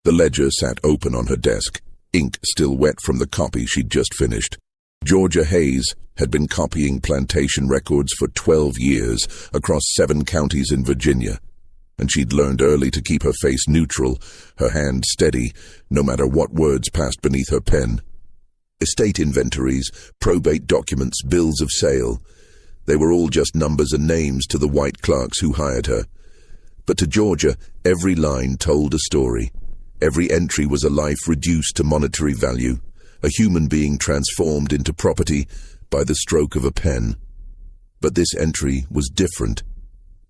The ledger sat open on her desk, ink still wet from the copy she'd just finished. Georgia Hayes had been copying plantation records for 12 years across 7 counties in Virginia, and she'd learned early to keep her face neutral, her hand steady, no matter what words passed beneath her pen. Estate inventories, probate documents, bills of sale. They were all just numbers and names to the white clerks who hired her. But to Georgia, every line told a story. Every entry was a life reduced to monetary value, a human being transformed into property by the stroke of a pen. But this entry was different.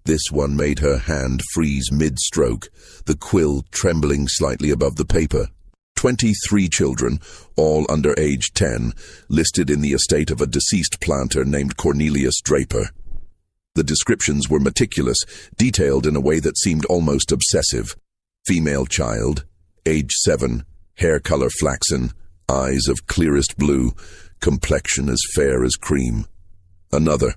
This one made her hand freeze mid-stroke, the quill trembling slightly above the paper. 23 children, all under age 10, listed in the estate of a deceased planter named Cornelius Draper. The descriptions were meticulous, detailed in a way that seemed almost obsessive. Female child, age 7, hair color flaxen, eyes of clearest blue, complexion as fair as cream. Another,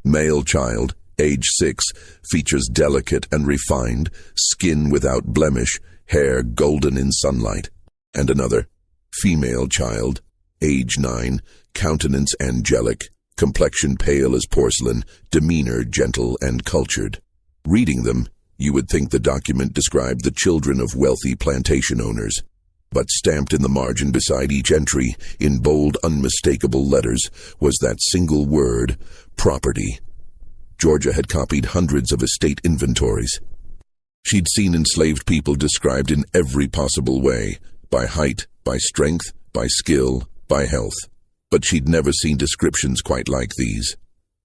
male child, age 6, features delicate and refined, skin without blemish, hair golden in sunlight. And another, female child, age 9, countenance angelic, complexion pale as porcelain, demeanor gentle and cultured. Reading them, you would think the document described the children of wealthy plantation owners. But stamped in the margin beside each entry, in bold, unmistakable letters, was that single word, property. Georgia had copied hundreds of estate inventories. She'd seen enslaved people described in every possible way, by height, by strength, by skill, by health. But she'd never seen descriptions quite like these.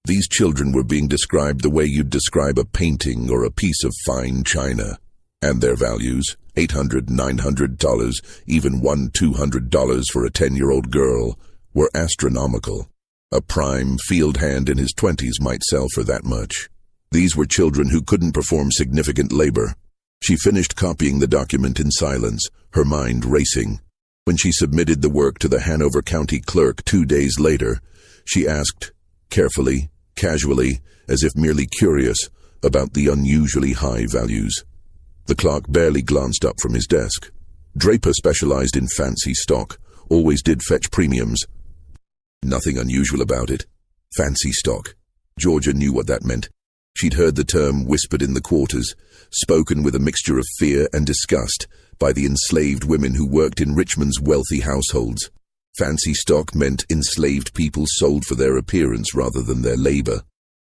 These children were being described the way you'd describe a painting or a piece of fine china. And their values, $800, $900, even $200 for a 10-year-old girl, were astronomical. A prime field hand in his 20s might sell for that much. These were children who couldn't perform significant labor. She finished copying the document in silence, her mind racing. When she submitted the work to the Hanover County clerk 2 days later, she asked, carefully, casually, as if merely curious, about the unusually high values. The clerk barely glanced up from his desk. Draper specialized in fancy stock, always did fetch premiums. Nothing unusual about it. Fancy stock. Georgia knew what that meant. She'd heard the term whispered in the quarters, spoken with a mixture of fear and disgust by the enslaved women who worked in Richmond's wealthy households. Fancy stock meant enslaved people sold for their appearance rather than their labor.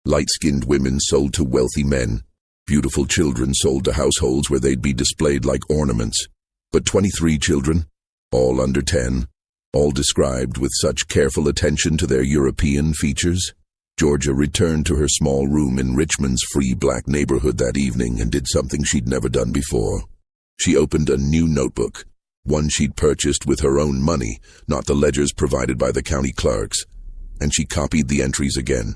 Light-skinned women sold to wealthy men. Beautiful children sold to households where they'd be displayed like ornaments. But 23 children, all under 10, all described with such careful attention to their European features. Georgia returned to her small room in Richmond's free black neighborhood that evening and did something she'd never done before. She opened a new notebook, one she'd purchased with her own money, not the ledgers provided by the county clerks, and she copied the entries again.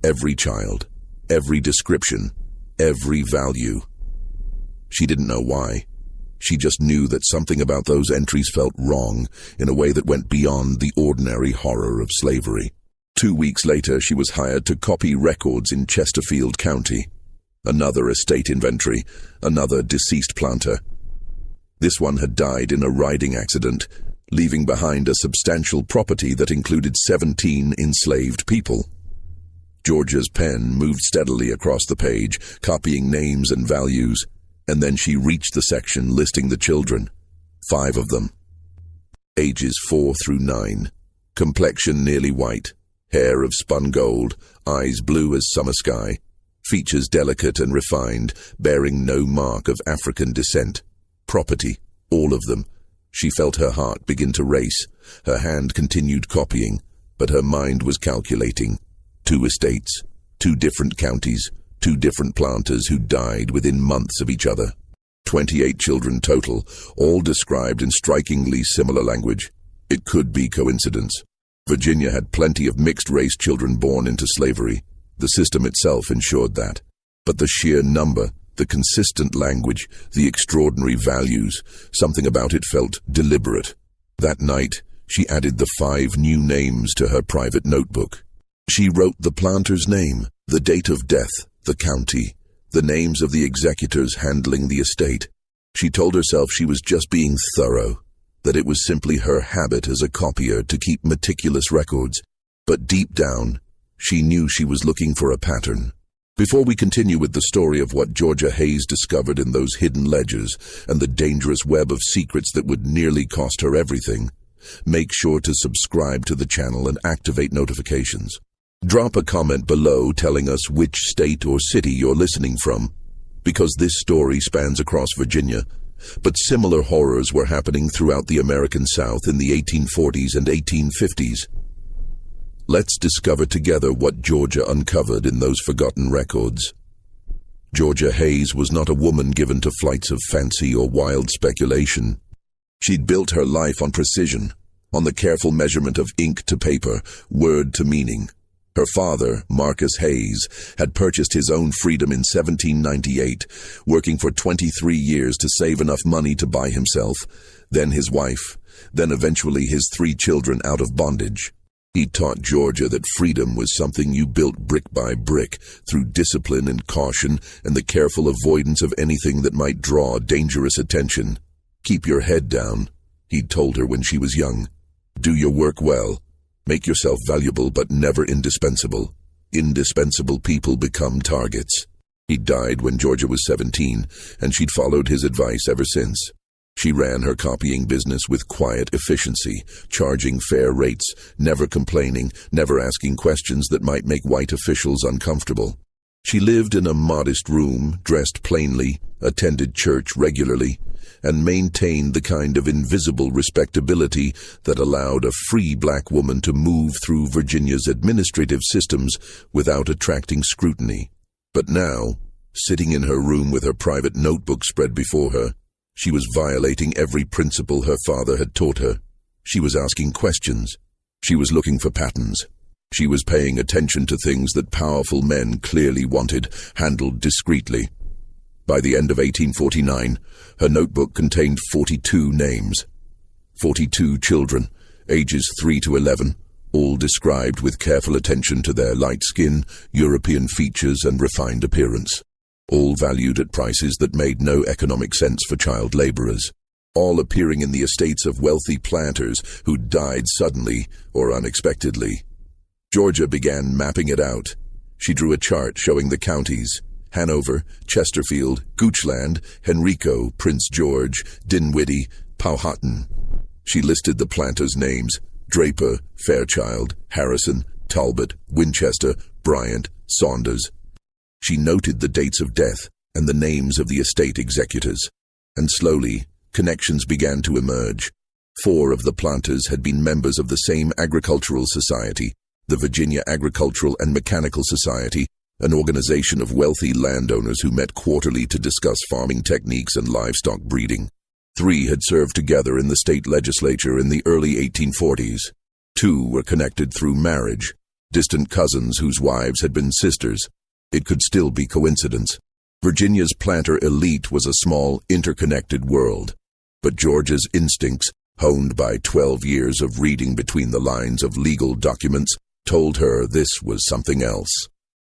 Every child, every description, every value. She didn't know why. She just knew that something about those entries felt wrong in a way that went beyond the ordinary horror of slavery. 2 weeks later, she was hired to copy records in Chesterfield County. Another estate inventory, another deceased planter. This one had died in a riding accident, leaving behind a substantial property that included 17 enslaved people. Georgia's pen moved steadily across the page, copying names and values, and then she reached the section listing the children. 5 of them. Ages 4 through 9. Complexion nearly white. Hair of spun gold, eyes blue as summer sky, features delicate and refined, bearing no mark of African descent. Property, all of them. She felt her heart begin to race. Her hand continued copying, but her mind was calculating. 2 estates, 2 different counties, 2 different planters who died within months of each other. 28 children total, all described in strikingly similar language. It could be coincidence. Virginia had plenty of mixed-race children born into slavery. The system itself ensured that. But the sheer number, the consistent language, the extraordinary values, something about it felt deliberate. That night, she added the 5 new names to her private notebook. She wrote the planter's name, the date of death, the county, the names of the executors handling the estate. She told herself she was just being thorough, that it was simply her habit as a copier to keep meticulous records, but deep down, she knew she was looking for a pattern. Before we continue with the story of what Georgia Hayes discovered in those hidden ledgers and the dangerous web of secrets that would nearly cost her everything, make sure to subscribe to the channel and activate notifications. Drop a comment below telling us which state or city you're listening from, because this story spans across Virginia, but similar horrors were happening throughout the American South in the 1840s and 1850s. Let's discover together what Georgia uncovered in those forgotten records. Georgia Hayes was not a woman given to flights of fancy or wild speculation. She'd built her life on precision, on the careful measurement of ink to paper, word to meaning. Her father, Marcus Hayes, had purchased his own freedom in 1798, working for 23 years to save enough money to buy himself, then his wife, then eventually his 3 children out of bondage. He taught Georgia that freedom was something you built brick by brick, through discipline and caution and the careful avoidance of anything that might draw dangerous attention. Keep your head down, he'd told her when she was young. Do your work well. Make yourself valuable but never indispensable. Indispensable people become targets. He died when Georgia was 17, and she'd followed his advice ever since. She ran her copying business with quiet efficiency, charging fair rates, never complaining, never asking questions that might make white officials uncomfortable. She lived in a modest room, dressed plainly, attended church regularly, and maintained the kind of invisible respectability that allowed a free black woman to move through Virginia's administrative systems without attracting scrutiny. But now, sitting in her room with her private notebook spread before her, she was violating every principle her father had taught her. She was asking questions. She was looking for patterns. She was paying attention to things that powerful men clearly wanted, handled discreetly. By the end of 1849, her notebook contained 42 names. 42 children, ages 3 to 11, all described with careful attention to their light skin, European features, and refined appearance. All valued at prices that made no economic sense for child laborers. All appearing in the estates of wealthy planters who died suddenly or unexpectedly. Georgia began mapping it out. She drew a chart showing the counties: Hanover, Chesterfield, Goochland, Henrico, Prince George, Dinwiddie, Powhatan. She listed the planters' names: Draper, Fairchild, Harrison, Talbot, Winchester, Bryant, Saunders. She noted the dates of death and the names of the estate executors. And slowly, connections began to emerge. 4 of the planters had been members of the same agricultural society, the Virginia Agricultural and Mechanical Society, an organization of wealthy landowners who met quarterly to discuss farming techniques and livestock breeding. 3 had served together in the state legislature in the early 1840s. 2 were connected through marriage, distant cousins whose wives had been sisters. It could still be coincidence. Virginia's planter elite was a small, interconnected world. But Georgia's instincts, honed by 12 years of reading between the lines of legal documents, told her this was something else.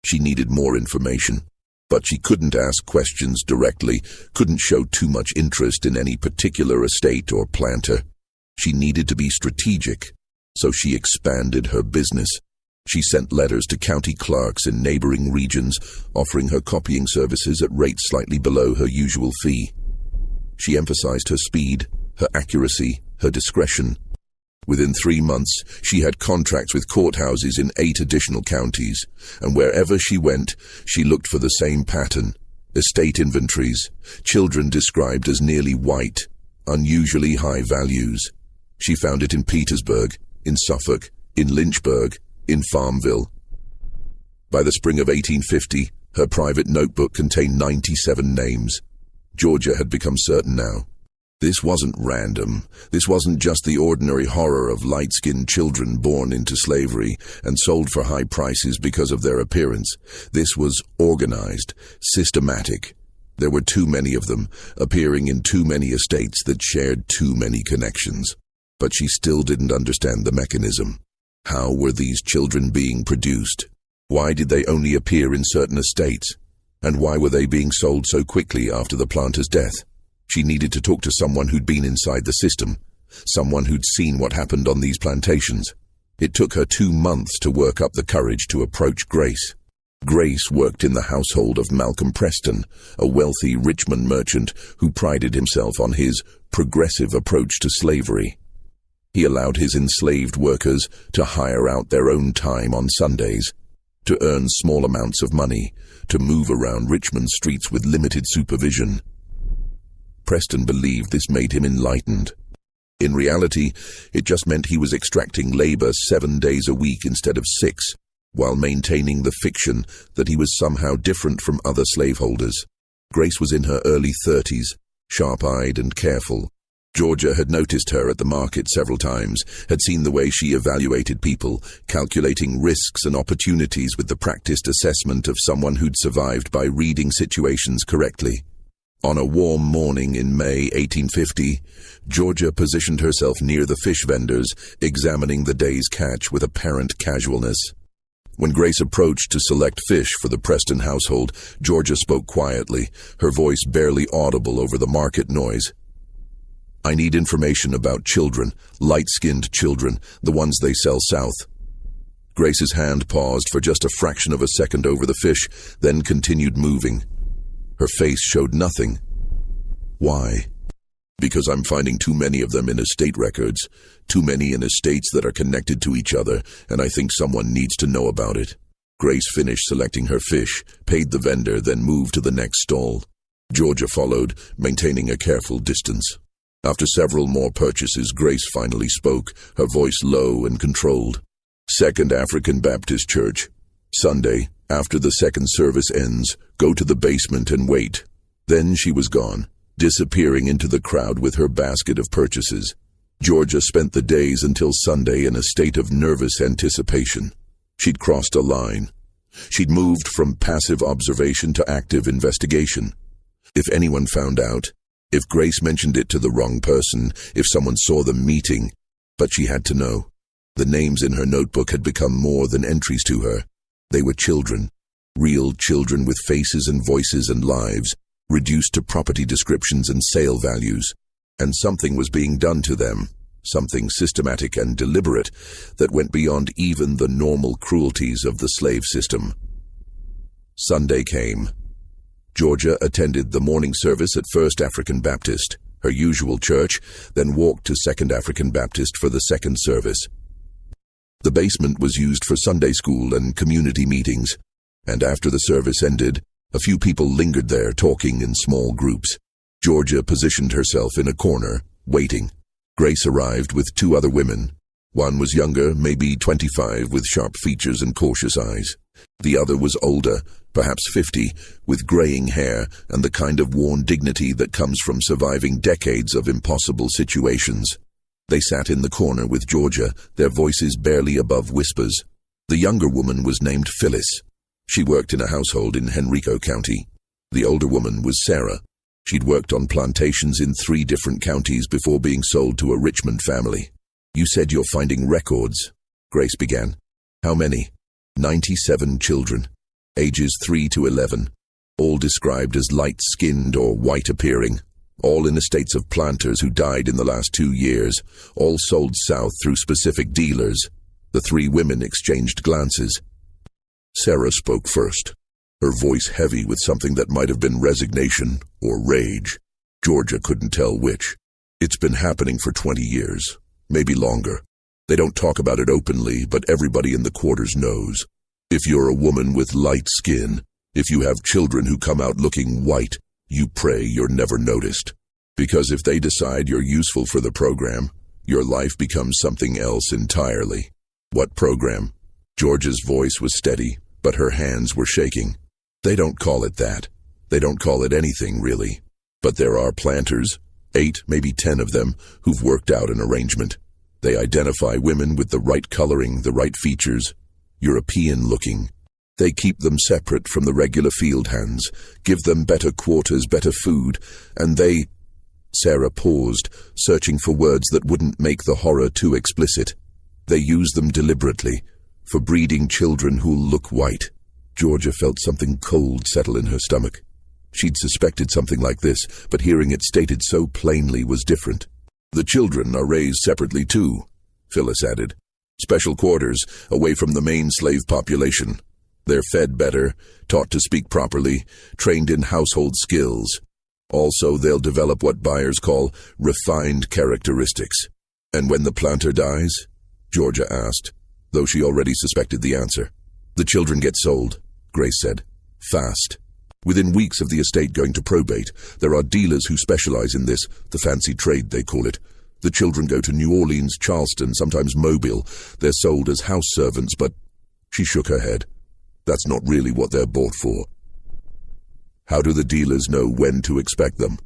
She needed more information, but she couldn't ask questions directly, couldn't show too much interest in any particular estate or planter. She needed to be strategic, so she expanded her business. She sent letters to county clerks in neighboring regions, offering her copying services at rates slightly below her usual fee. She emphasized her speed, her accuracy, her discretion. Within 3 months, she had contracts with courthouses in 8 additional counties, and wherever she went, she looked for the same pattern: estate inventories, children described as nearly white, unusually high values. She found it in Petersburg, in Suffolk, in Lynchburg, in Farmville. By the spring of 1850, her private notebook contained 97 names. Georgia had become certain now. This wasn't random. This wasn't just the ordinary horror of light-skinned children born into slavery and sold for high prices because of their appearance. This was organized, systematic. There were too many of them, appearing in too many estates that shared too many connections. But she still didn't understand the mechanism. How were these children being produced? Why did they only appear in certain estates? And why were they being sold so quickly after the planter's death? She needed to talk to someone who'd been inside the system, someone who'd seen what happened on these plantations. It took her 2 months to work up the courage to approach Grace. Grace worked in the household of Malcolm Preston, a wealthy Richmond merchant who prided himself on his progressive approach to slavery. He allowed his enslaved workers to hire out their own time on Sundays, to earn small amounts of money, to move around Richmond streets with limited supervision. Preston believed this made him enlightened. In reality, it just meant he was extracting labor 7 days a week instead of 6, while maintaining the fiction that he was somehow different from other slaveholders. Grace was in her early 30s, sharp-eyed and careful. Georgia had noticed her at the market several times, had seen the way she evaluated people, calculating risks and opportunities with the practiced assessment of someone who'd survived by reading situations correctly. On a warm morning in May 1850, Georgia positioned herself near the fish vendors, examining the day's catch with apparent casualness. When Grace approached to select fish for the Preston household, Georgia spoke quietly, her voice barely audible over the market noise. "I need information about children, light-skinned children, the ones they sell south." Grace's hand paused for just a fraction of a second over the fish, then continued moving. Her face showed nothing. "Why?" "Because I'm finding too many of them in estate records, too many in estates that are connected to each other, and I think someone needs to know about it." Grace finished selecting her fish, paid the vendor, then moved to the next stall. Georgia followed, maintaining a careful distance. After several more purchases, Grace finally spoke, her voice low and controlled. "Second African Baptist Church. Sunday, after the second service ends, go to the basement and wait." Then she was gone, disappearing into the crowd with her basket of purchases. Georgia spent the days until Sunday in a state of nervous anticipation. She'd crossed a line. She'd moved from passive observation to active investigation. If anyone found out, if Grace mentioned it to the wrong person, if someone saw them meeting, but she had to know. The names in her notebook had become more than entries to her. They were children, real children with faces and voices and lives, reduced to property descriptions and sale values. And something was being done to them, something systematic and deliberate that went beyond even the normal cruelties of the slave system. Sunday came. Georgia attended the morning service at First African Baptist, her usual church, then walked to Second African Baptist for the second service. The basement was used for Sunday school and community meetings, and after the service ended, a few people lingered there talking in small groups. Georgia positioned herself in a corner, waiting. Grace arrived with 2 other women. One was younger, maybe 25, with sharp features and cautious eyes. The other was older, perhaps 50, with graying hair and the kind of worn dignity that comes from surviving decades of impossible situations. They sat in the corner with Georgia, their voices barely above whispers. The younger woman was named Phyllis. She worked in a household in Henrico County. The older woman was Sarah. She'd worked on plantations in 3 different counties before being sold to a Richmond family. "You said you're finding records," Grace began. "How many?" 97 children, ages 3 to 11, all described as light-skinned or white-appearing, all in estates of planters who died in the last 2 years, all sold south through specific dealers. The 3 women exchanged glances. Sarah spoke first, her voice heavy with something that might have been resignation or rage. Georgia couldn't tell which. "It's been happening for 20 years, maybe longer. They don't talk about it openly, but everybody in the quarters knows. If you're a woman with light skin, if you have children who come out looking white, you pray you're never noticed. Because if they decide you're useful for the program, your life becomes something else entirely." "What program?" Georgia's voice was steady, but her hands were shaking. "They don't call it that. They don't call it anything, really. But there are planters, 8, maybe 10 of them, who've worked out an arrangement. They identify women with the right coloring, the right features, European-looking. They keep them separate from the regular field hands, give them better quarters, better food, and they—" Sarah paused, searching for words that wouldn't make the horror too explicit. "They use them deliberately, for breeding children who'll look white." Georgia felt something cold settle in her stomach. She'd suspected something like this, but hearing it stated so plainly was different. The children are raised separately too, Phyllis added. Special quarters, away from the main slave population. They're fed better, taught to speak properly, trained in household skills. Also, they'll develop what buyers call refined characteristics. And when the planter dies? Georgia asked, though she already suspected the answer. The children get sold, Grace said. Fast. Within weeks of the estate going to probate, there are dealers who specialize in this, the fancy trade they call it. The children go to New Orleans, Charleston, sometimes Mobile. They're sold as house servants, but she shook her head. That's not really what they're bought for. How do the dealers know when to expect them?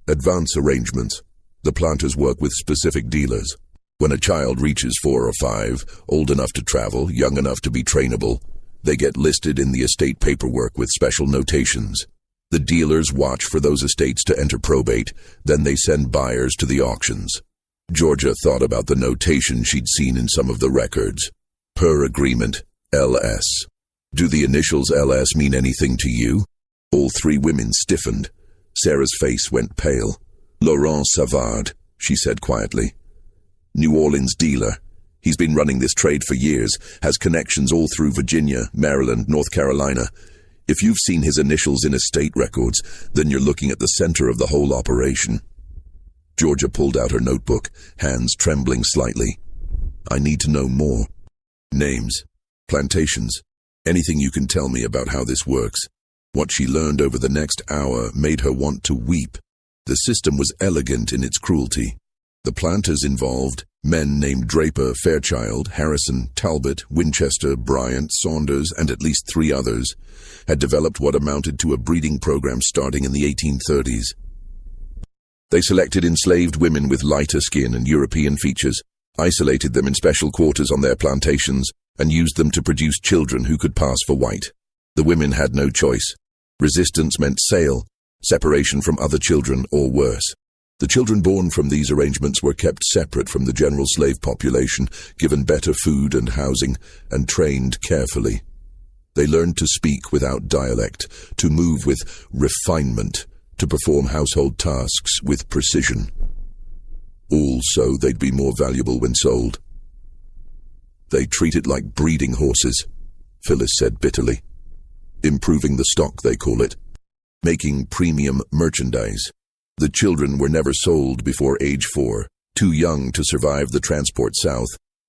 Advance arrangements. The planters work with specific dealers. When a child reaches 4 or 5, old enough to travel, young enough to be trainable, they get listed in the estate paperwork with special notations. The dealers watch for those estates to enter probate, then they send buyers to the auctions. Georgia thought about the notation she'd seen in some of the records. Per agreement, LS. Do the initials LS mean anything to you? All 3 women stiffened. Sarah's face went pale. Laurent Savard, she said quietly. New Orleans dealer. He's been running this trade for years, has connections all through Virginia, Maryland, North Carolina. If you've seen his initials in estate records, then you're looking at the center of the whole operation. Georgia pulled out her notebook, hands trembling slightly. I need to know more. Names, plantations, anything you can tell me about how this works. What she learned over the next hour made her want to weep. The system was elegant in its cruelty. The planters involved, men named Draper, Fairchild, Harrison, Talbot, Winchester, Bryant, Saunders, and at least 3 others, had developed what amounted to a breeding program starting in the 1830s. They selected enslaved women with lighter skin and European features, isolated them in special quarters on their plantations, and used them to produce children who could pass for white. The women had no choice. Resistance meant sale, separation from other children, or worse. The children born from these arrangements were kept separate from the general slave population, given better food and housing, and trained carefully. They learned to speak without dialect, to move with refinement, to perform household tasks with precision. All so they'd be more valuable when sold. They treat it like breeding horses, Phyllis said bitterly. Improving the stock, they call it. Making premium merchandise. The children were never sold before age 4, too young to survive the transport south,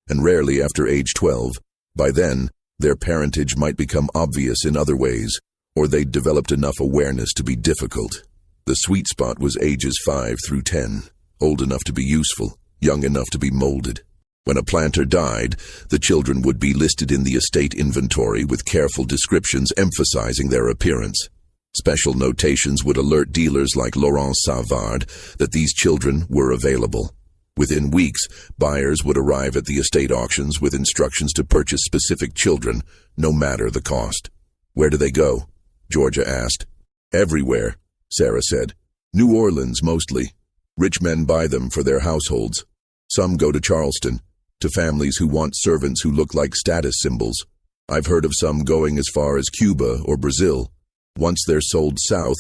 and rarely after age 12. By then, their parentage might become obvious in other ways, or they'd developed enough awareness to be difficult. The sweet spot was ages 5 through 10, old enough to be useful, young enough to be molded. When a planter died, the children would be listed in the estate inventory with careful descriptions emphasizing their appearance. Special notations would alert dealers like Laurent Savard that these children were available. Within weeks, buyers would arrive at the estate auctions with instructions to purchase specific children, no matter the cost. Where do they go? Georgia asked. Everywhere, Sarah said. New Orleans, mostly. Rich men buy them for their households. Some go to Charleston, to families who want servants who look like status symbols. I've heard of some going as far as Cuba or Brazil. Once they're sold south,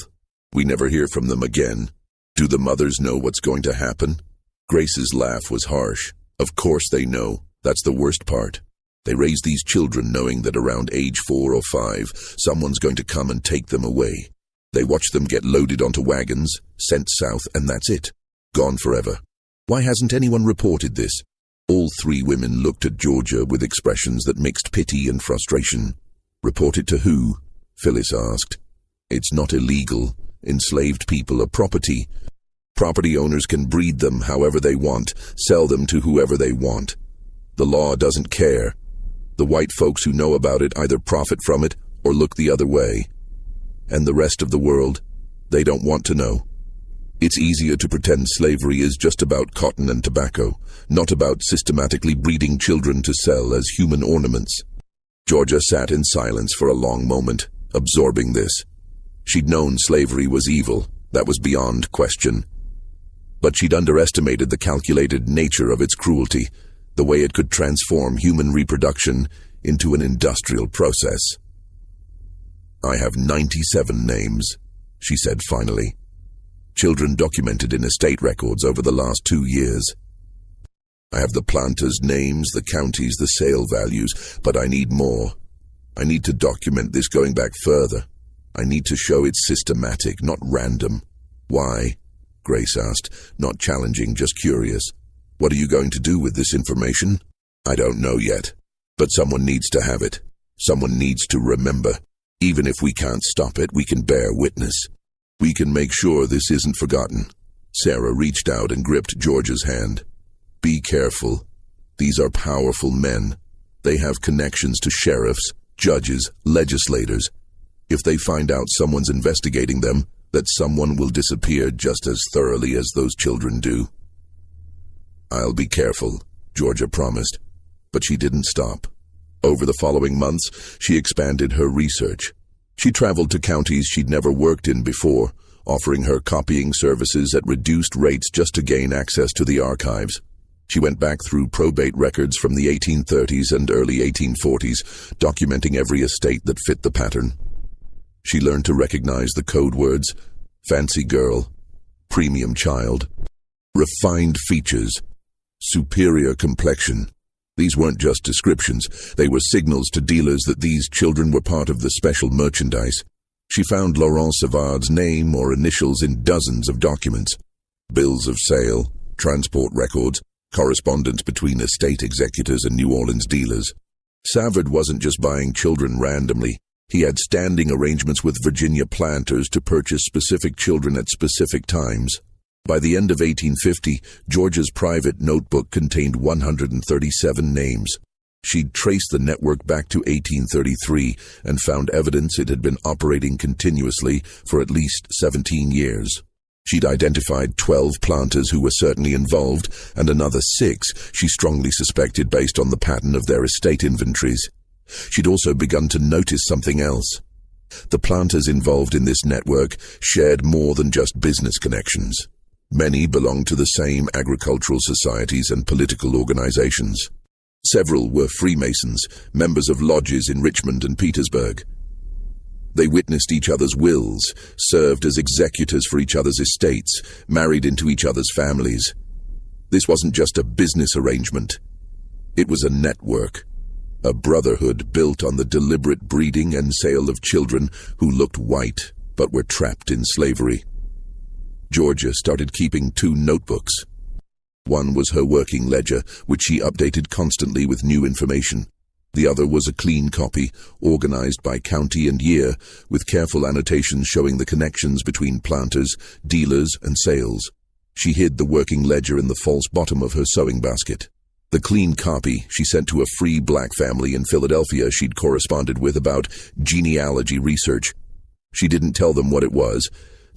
we never hear from them again. Do the mothers know what's going to happen? Grace's laugh was harsh. Of course they know. That's the worst part. They raise these children knowing that around age 4 or 5, someone's going to come and take them away. They watch them get loaded onto wagons, sent south, and that's it. Gone forever. Why hasn't anyone reported this? All 3 women looked at Georgia with expressions that mixed pity and frustration. Report it to who? Phyllis asked. It's not illegal. Enslaved people are property. Property owners can breed them however they want, sell them to whoever they want. The law doesn't care. The white folks who know about it either profit from it or look the other way. And the rest of the world, they don't want to know. It's easier to pretend slavery is just about cotton and tobacco, not about systematically breeding children to sell as human ornaments. Georgia sat in silence for a long moment, absorbing this. She'd known slavery was evil, that was beyond question. But she'd underestimated the calculated nature of its cruelty, the way it could transform human reproduction into an industrial process. I have 97 names, she said finally. Children documented in estate records over the last 2 years. I have the planters' names, the counties, the sale values, but I need more. I need to document this going back further. I need to show it's systematic, not random. Why? Grace asked, not challenging, just curious. What are you going to do with this information? I don't know yet, but someone needs to have it. Someone needs to remember. Even if we can't stop it, we can bear witness. We can make sure this isn't forgotten. Sarah reached out and gripped Georgia's hand. Be careful. These are powerful men. They have connections to sheriffs, judges, legislators. If they find out someone's investigating them, that someone will disappear just as thoroughly as those children do. I'll be careful, Georgia promised. But she didn't stop. Over the following months, she expanded her research. She traveled to counties she'd never worked in before, offering her copying services at reduced rates just to gain access to the archives. She went back through probate records from the 1830s and early 1840s, documenting every estate that fit the pattern. She learned to recognize the code words: fancy girl, premium child, refined features, superior complexion. These weren't just descriptions, they were signals to dealers that these children were part of the special merchandise. She found Laurent Savard's name or initials in dozens of documents: bills of sale, transport records, correspondence between estate executors and New Orleans dealers. Savard wasn't just buying children randomly. He had standing arrangements with Virginia planters to purchase specific children at specific times. By the end of 1850, Georgia's private notebook contained 137 names. She'd traced the network back to 1833 and found evidence it had been operating continuously for at least 17 years. She'd identified 12 planters who were certainly involved, and another 6 she strongly suspected based on the pattern of their estate inventories. She'd also begun to notice something else. The planters involved in this network shared more than just business connections. Many belonged to the same agricultural societies and political organizations. Several were Freemasons, members of lodges in Richmond and Petersburg. They witnessed each other's wills, served as executors for each other's estates, married into each other's families. This wasn't just a business arrangement. It was a network, a brotherhood built on the deliberate breeding and sale of children who looked white but were trapped in slavery. Georgia started keeping 2 notebooks. One was her working ledger, which she updated constantly with new information. The other was a clean copy, organized by county and year, with careful annotations showing the connections between planters, dealers, and sales. She hid the working ledger in the false bottom of her sewing basket. The clean copy she sent to a free black family in Philadelphia she'd corresponded with about genealogy research. She didn't tell them what it was,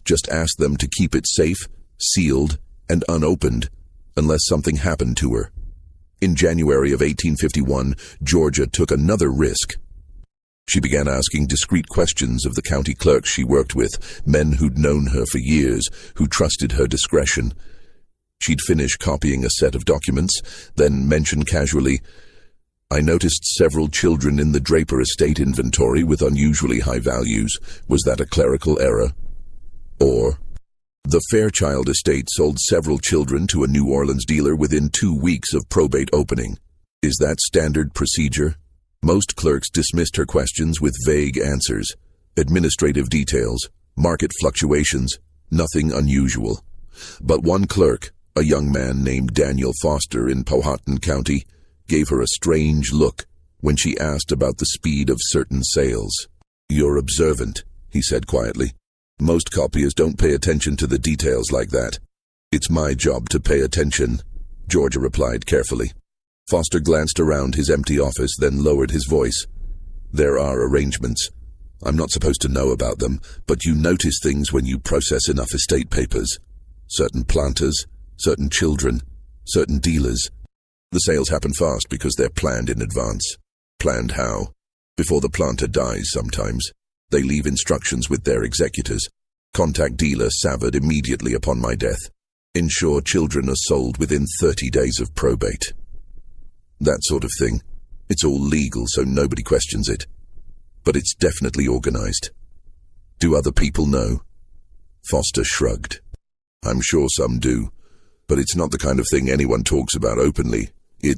just asked them to keep it safe, sealed, and unopened, unless something happened to her. In January of 1851, Georgia took another risk. She began asking discreet questions of the county clerks she worked with, men who'd known her for years, who trusted her discretion. She'd finish copying a set of documents, then mention casually, "I noticed several children in the Draper estate inventory with unusually high values. Was that a clerical error?" Or, "The Fairchild estate sold several children to a New Orleans dealer within 2 weeks of probate opening. Is that standard procedure?" Most clerks dismissed her questions with vague answers. Administrative details, market fluctuations, nothing unusual. But one clerk, a young man named Daniel Foster in Powhatan County, gave her a strange look when she asked about the speed of certain sales. "You're observant," he said quietly. "Most copiers don't pay attention to the details like that." "It's my job to pay attention," Georgia replied carefully. Foster glanced around his empty office, then lowered his voice. "There are arrangements. I'm not supposed to know about them, but you notice things when you process enough estate papers. Certain planters, certain children, certain dealers. The sales happen fast because they're planned in advance." "Planned how?" "Before the planter dies sometimes. They leave instructions with their executors. Contact dealer Savard immediately upon my death. Ensure children are sold within 30 days of probate." That sort of thing. It's all legal, so nobody questions it. But it's definitely organized. "Do other people know?" Foster shrugged. I'm sure some do, but it's not the kind of thing anyone talks about openly. He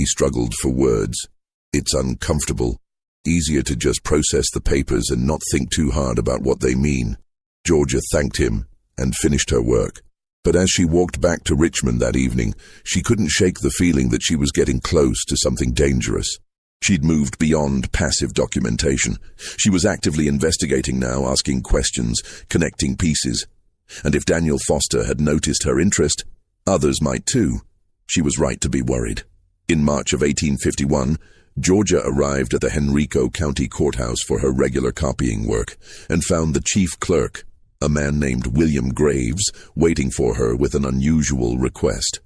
struggled for words. It's uncomfortable. Easier to just process the papers and not think too hard about what they mean. Georgia thanked him and finished her work. But as she walked back to Richmond that evening, she couldn't shake the feeling that she was getting close to something dangerous. She'd moved beyond passive documentation. She was actively investigating now, asking questions, connecting pieces. And if Daniel Foster had noticed her interest, others might too. She was right to be worried. In March of 1851, Georgia arrived at the Henrico County Courthouse for her regular copying work and found the chief clerk, a man named William Graves, waiting for her with an unusual request.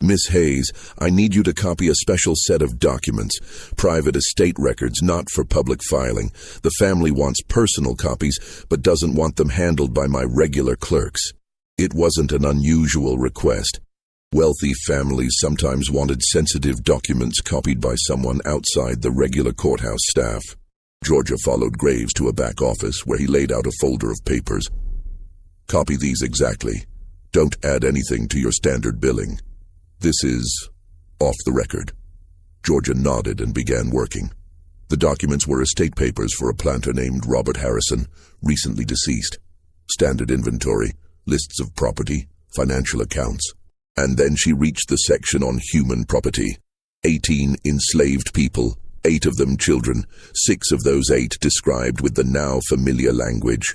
Miss Hayes, I need you to copy a special set of documents, private estate records not for public filing. The family wants personal copies, but doesn't want them handled by my regular clerks. It wasn't an unusual request. Wealthy families sometimes wanted sensitive documents copied by someone outside the regular courthouse staff. Georgia followed Graves to a back office where he laid out a folder of papers. Copy these exactly. Don't add anything to your standard billing. This is off the record. Georgia nodded and began working. The documents were estate papers for a planter named Robert Harrison, recently deceased. Standard inventory, lists of property, financial accounts. And then she reached the section on human property. 18 enslaved people, 8 of them children, 6 of those 8 described with the now familiar language.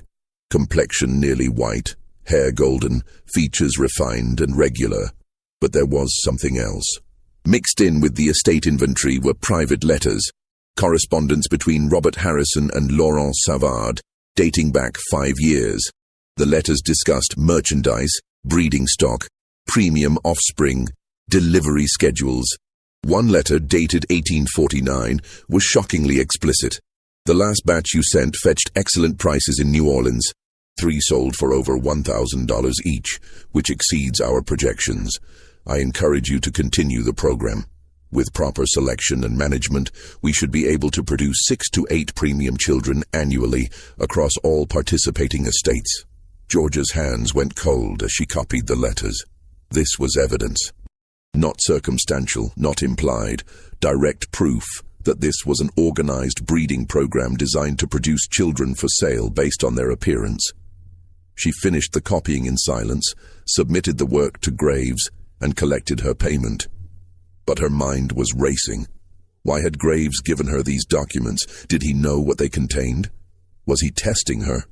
Complexion nearly white, hair golden, features refined and regular. But there was something else. Mixed in with the estate inventory were private letters, correspondence between Robert Harrison and Laurent Savard, dating back 5 years. The letters discussed merchandise, breeding stock, premium offspring, delivery schedules. One letter, dated 1849, was shockingly explicit. The last batch you sent fetched excellent prices in New Orleans. 3 sold for over $1,000 each, which exceeds our projections. I encourage you to continue the program. With proper selection and management, we should be able to produce 6 to 8 premium children annually across all participating estates. Georgia's hands went cold as she copied the letters. This was evidence. Not circumstantial, not implied, direct proof that this was an organized breeding program designed to produce children for sale based on their appearance. She finished the copying in silence, submitted the work to Graves, and collected her payment. But her mind was racing. Why had Graves given her these documents? Did he know what they contained? Was he testing her?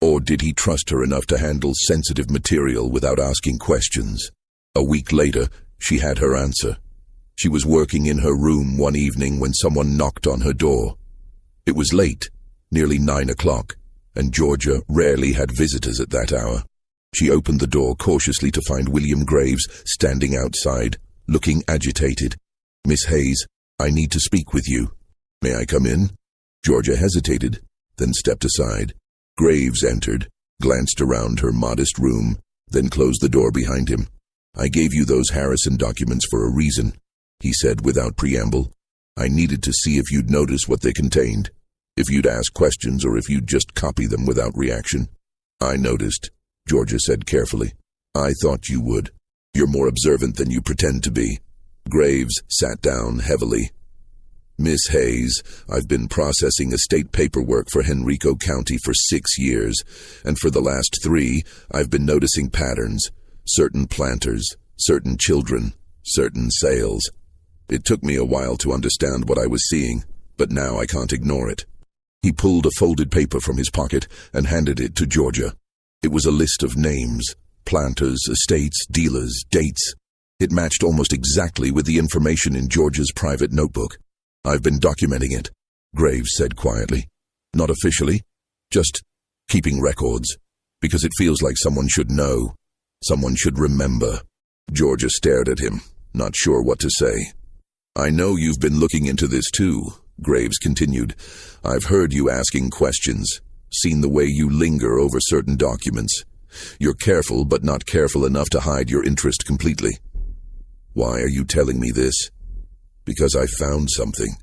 Or did he trust her enough to handle sensitive material without asking questions? A week later, she had her answer. She was working in her room one evening when someone knocked on her door. It was late, nearly 9 o'clock, and Georgia rarely had visitors at that hour. She opened the door cautiously to find William Graves standing outside, looking agitated. Miss Hayes, I need to speak with you. May I come in? Georgia hesitated, then stepped aside. Graves entered, glanced around her modest room, then closed the door behind him. I gave you those Harrison documents for a reason, he said without preamble. I needed to see if you'd notice what they contained, if you'd ask questions or if you'd just copy them without reaction. I noticed, Georgia said carefully. I thought you would. You're more observant than you pretend to be. Graves sat down heavily. Miss Hayes, I've been processing estate paperwork for Henrico County for 6 years, and for the last 3, I've been noticing patterns. Certain planters, certain children, certain sales. It took me a while to understand what I was seeing, but now I can't ignore it. He pulled a folded paper from his pocket and handed it to Georgia. It was a list of names, planters, estates, dealers, dates. It matched almost exactly with the information in Georgia's private notebook. I've been documenting it, Graves said quietly. Not officially, just keeping records, because it feels like someone should know, someone should remember. Georgia stared at him, not sure what to say. I know you've been looking into this too, Graves continued. I've heard you asking questions, seen the way you linger over certain documents. You're careful, but not careful enough to hide your interest completely. Why are you telling me this? Because I found something.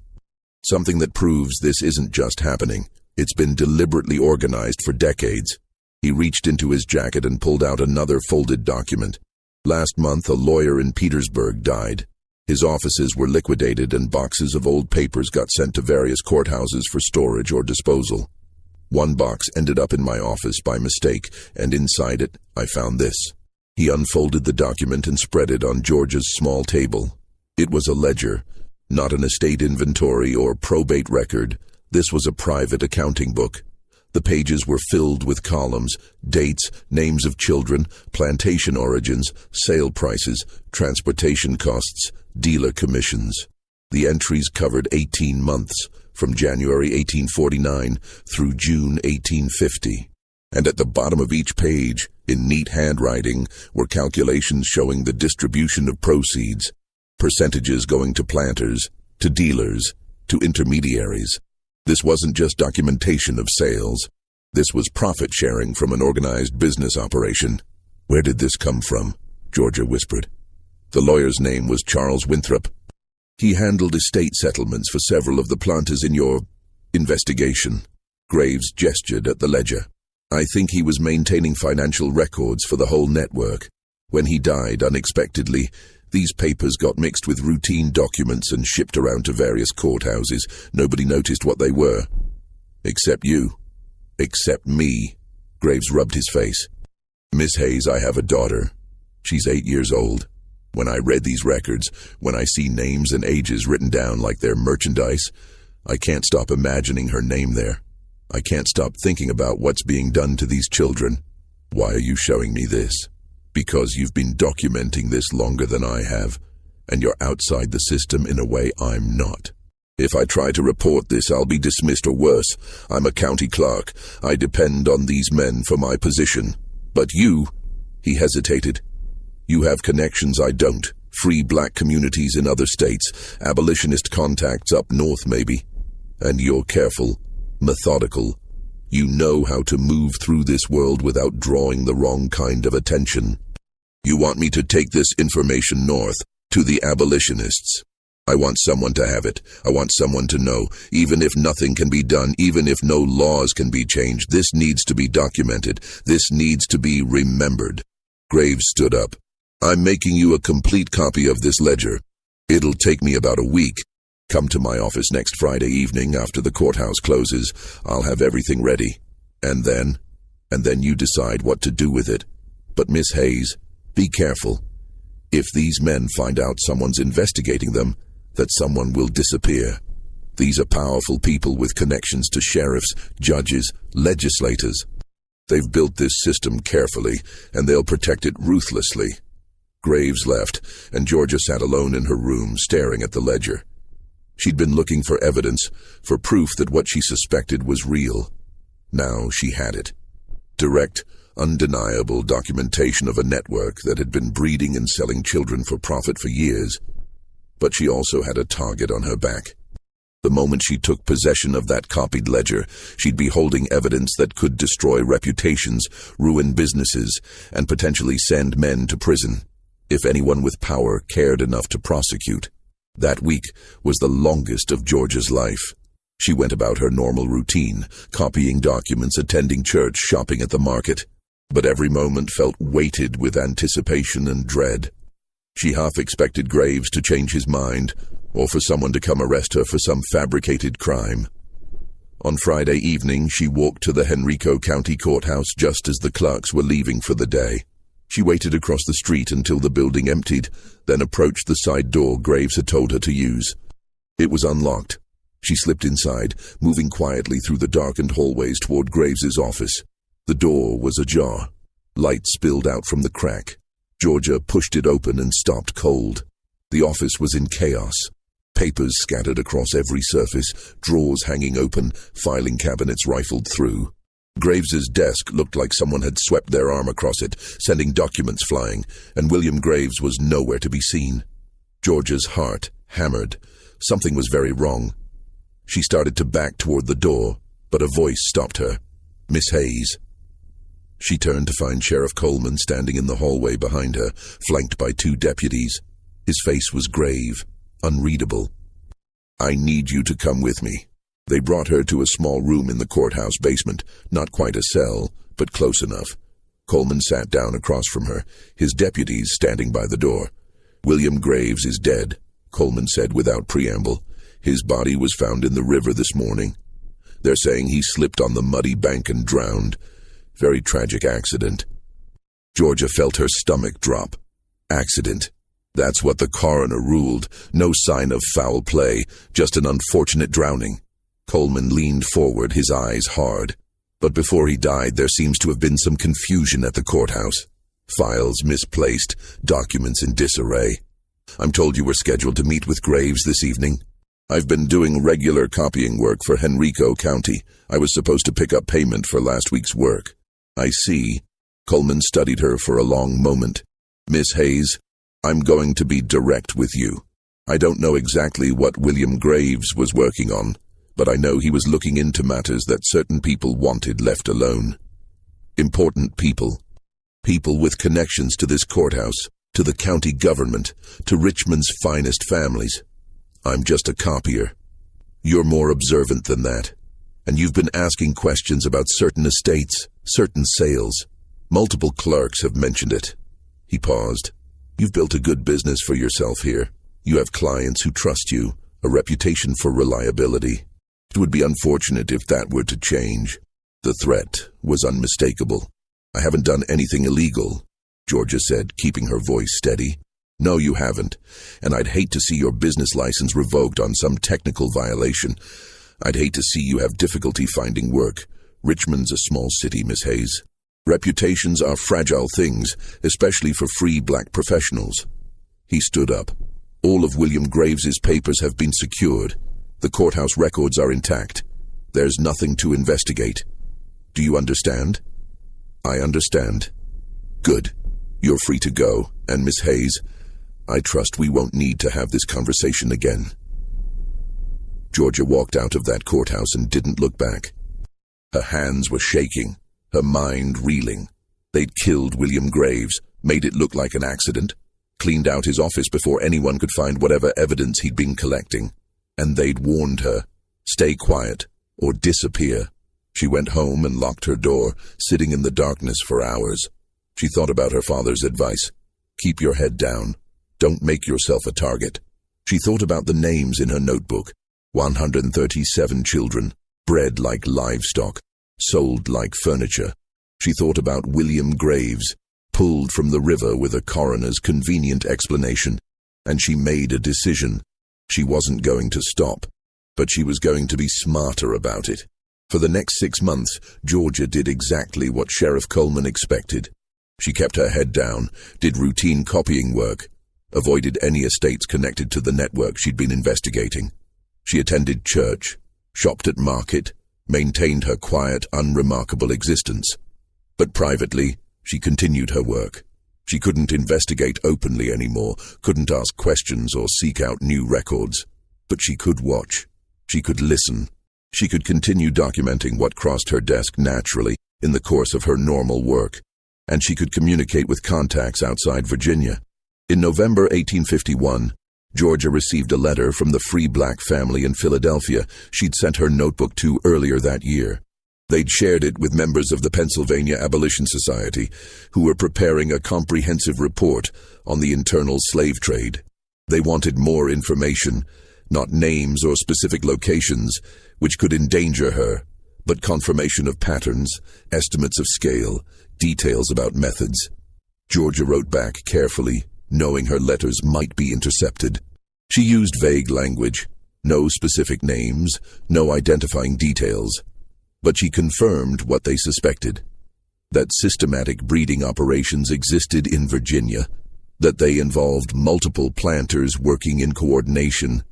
Something that proves this isn't just happening. It's been deliberately organized for decades. He reached into his jacket and pulled out another folded document. Last month, a lawyer in Petersburg died. His offices were liquidated and boxes of old papers got sent to various courthouses for storage or disposal. One box ended up in my office by mistake, and inside it, I found this. He unfolded the document and spread it on George's small table. It was a ledger, not an estate inventory or probate record. This was a private accounting book. The pages were filled with columns, dates, names of children, plantation origins, sale prices, transportation costs, dealer commissions. The entries covered 18 months, from January 1849 through June 1850. And at the bottom of each page, in neat handwriting, were calculations showing the distribution of proceeds, percentages going to planters, to dealers, to intermediaries. This wasn't just documentation of sales. This was profit sharing from an organized business operation. "Where did this come from?" Georgia whispered. The lawyer's name was Charles Winthrop. "He handled estate settlements for several of the planters in your investigation." Graves gestured at the ledger. "I think he was maintaining financial records for the whole network. When he died unexpectedly, these papers got mixed with routine documents and shipped around to various courthouses. Nobody noticed what they were. Except you. Except me." Graves rubbed his face. "Miss Hayes, I have a daughter. She's 8 years old. When I read these records, when I see names and ages written down like they're merchandise, I can't stop imagining her name there. I can't stop thinking about what's being done to these children." "Why are you showing me this?" "Because you've been documenting this longer than I have, and you're outside the system in a way I'm not. If I try to report this, I'll be dismissed or worse. I'm a county clerk. I depend on these men for my position. But you," he hesitated, "you have connections I don't. Free black communities in other states, abolitionist contacts up north maybe. And you're careful, methodical. You know how to move through this world without drawing the wrong kind of attention. You want me to take this information north, to the abolitionists. I want someone to have it. I want someone to know. Even if nothing can be done, even if no laws can be changed, this needs to be documented. This needs to be remembered." Graves stood up. "I'm making you a complete copy of this ledger. It'll take me about a week. Come to my office next Friday evening after the courthouse closes. I'll have everything ready. And then you decide what to do with it. But Miss Hayes, be careful. If these men find out someone's investigating them, that someone will disappear. These are powerful people with connections to sheriffs, judges, legislators. They've built this system carefully, and they'll protect it ruthlessly." Graves left, and Georgia sat alone in her room, staring at the ledger. She'd been looking for evidence, for proof that what she suspected was real. Now she had it. Direct, undeniable documentation of a network that had been breeding and selling children for profit for years. But she also had a target on her back. The moment she took possession of that copied ledger, she'd be holding evidence that could destroy reputations, ruin businesses, and potentially send men to prison, if anyone with power cared enough to prosecute. That week was the longest of Georgia's life. She went about her normal routine, copying documents, attending church, shopping at the market. But every moment felt weighted with anticipation and dread. She half expected Graves to change his mind, or for someone to come arrest her for some fabricated crime. On Friday evening, she walked to the Henrico County Courthouse just as the clerks were leaving for the day. She waited across the street until the building emptied, then approached the side door Graves had told her to use. It was unlocked. She slipped inside, moving quietly through the darkened hallways toward Graves's office. The door was ajar. Light spilled out from the crack. Georgia pushed it open and stopped cold. The office was in chaos. Papers scattered across every surface, drawers hanging open, filing cabinets rifled through. Graves's desk looked like someone had swept their arm across it, sending documents flying, and William Graves was nowhere to be seen. Georgia's heart hammered. Something was very wrong. She started to back toward the door, but a voice stopped her. "Miss Hayes." She turned to find Sheriff Coleman standing in the hallway behind her, flanked by 2 deputies. His face was grave, unreadable. "I need you to come with me." They brought her to a small room in the courthouse basement, not quite a cell, but close enough. Coleman sat down across from her, his deputies standing by the door. "William Graves is dead," Coleman said without preamble. "His body was found in the river this morning. They're saying he slipped on the muddy bank and drowned. Very tragic accident." Georgia felt her stomach drop. Accident. That's what the coroner ruled. No sign of foul play, just an unfortunate drowning. Coleman leaned forward, his eyes hard. But before he died, there seems to have been some confusion at the courthouse. Files misplaced, documents in disarray. "I'm told you were scheduled to meet with Graves this evening." "I've been doing regular copying work for Henrico County. I was supposed to pick up payment for last week's work." "I see." Coleman studied her for a long moment. "Miss Hayes, I'm going to be direct with you. I don't know exactly what William Graves was working on, but I know he was looking into matters that certain people wanted left alone. Important people. People with connections to this courthouse, to the county government, to Richmond's finest families. I'm just a copier. You're more observant than that. And you've been asking questions about certain estates, certain sales. Multiple clerks have mentioned it." He paused. "You've built a good business for yourself here. You have clients who trust you, a reputation for reliability. It would be unfortunate if that were to change." The threat was unmistakable. "I haven't done anything illegal," Georgia said, keeping her voice steady. "No, you haven't, and I'd hate to see your business license revoked on some technical violation. I'd hate to see you have difficulty finding work. Richmond's a small city, Miss Hayes. Reputations are fragile things, especially for free black professionals." He stood up. "All of William Graves's papers have been secured. The courthouse records are intact. There's nothing to investigate. Do you understand?" "I understand." "Good. You're free to go, and Miss Hayes, I trust we won't need to have this conversation again." Georgia walked out of that courthouse and didn't look back. Her hands were shaking, her mind reeling. They'd killed William Graves, made it look like an accident, cleaned out his office before anyone could find whatever evidence he'd been collecting. And they'd warned her, stay quiet or disappear. She went home and locked her door, sitting in the darkness for hours. She thought about her father's advice. Keep your head down. Don't make yourself a target. She thought about the names in her notebook. 137 children, bred like livestock, sold like furniture. She thought about William Graves, pulled from the river with a coroner's convenient explanation, and she made a decision. She wasn't going to stop, but she was going to be smarter about it. For the next 6 months, Georgia did exactly what Sheriff Coleman expected. She kept her head down, did routine copying work, avoided any estates connected to the network she'd been investigating. She attended church, shopped at market, maintained her quiet, unremarkable existence. But privately, she continued her work. She couldn't investigate openly anymore, couldn't ask questions or seek out new records. But she could watch. She could listen. She could continue documenting what crossed her desk naturally in the course of her normal work. And she could communicate with contacts outside Virginia. In November 1851, Georgia received a letter from the free black family in Philadelphia she'd sent her notebook to earlier that year. They'd shared it with members of the Pennsylvania Abolition Society, who were preparing a comprehensive report on the internal slave trade. They wanted more information, not names or specific locations, which could endanger her, but confirmation of patterns, estimates of scale, details about methods. Georgia wrote back carefully, knowing her letters might be intercepted. She used vague language, no specific names, no identifying details. But she confirmed what they suspected, that systematic breeding operations existed in Virginia, that they involved multiple planters working in coordination,